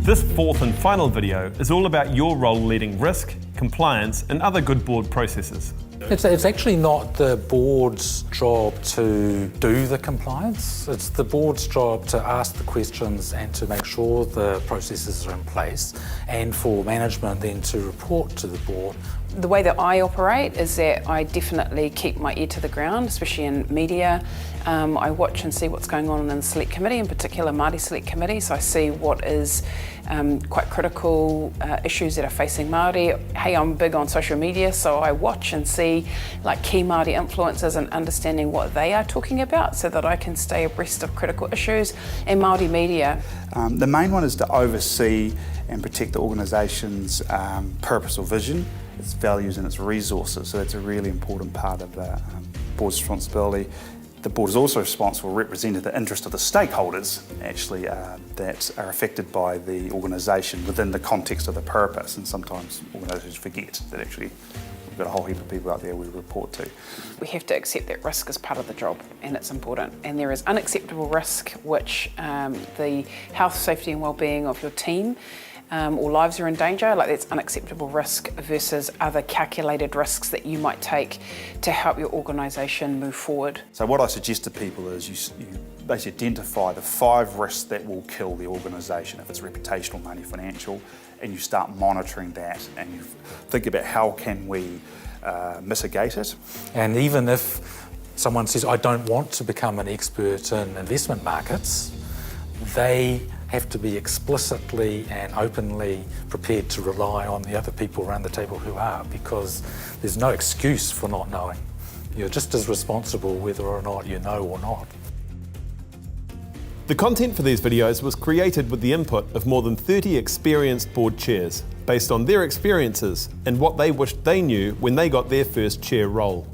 This fourth and final video is all about your role leading risk, compliance and other good board processes. It's actually not the board's job to do the compliance. It's the board's job to ask the questions and to make sure the processes are in place, and for management then to report to the board. The way that I operate is that I definitely keep my ear to the ground, especially in media. I watch and see what's going on in the Select Committee, in particular Māori Select Committee, so I see what is quite critical issues that are facing Māori. Hey, I'm big on social media, so I watch and see like key Māori influencers and understanding what they are talking about so that I can stay abreast of critical issues in Māori media. The main one is to oversee and protect the organisation's purpose or vision, its values and its resources, so that's a really important part of the board's responsibility. The board is also responsible for representing the interest of the stakeholders actually that are affected by the organisation within the context of the purpose, and sometimes organisations forget that actually we've got a whole heap of people out there we report to. We have to accept that risk is part of the job and it's important, and there is unacceptable risk which the health, safety and well-being of your team or lives are in danger, like that's unacceptable risk versus other calculated risks that you might take to help your organisation move forward. So what I suggest to people is you basically identify the 5 risks that will kill the organisation, if it's reputational, money, financial, and you start monitoring that and you think about how can we mitigate it. And even if someone says, I don't want to become an expert in investment markets, they have to be explicitly and openly prepared to rely on the other people around the table who are, because there's no excuse for not knowing. You're just as responsible whether or not you know or not. The content for these videos was created with the input of more than 30 experienced board chairs, based on their experiences and what they wished they knew when they got their first chair role.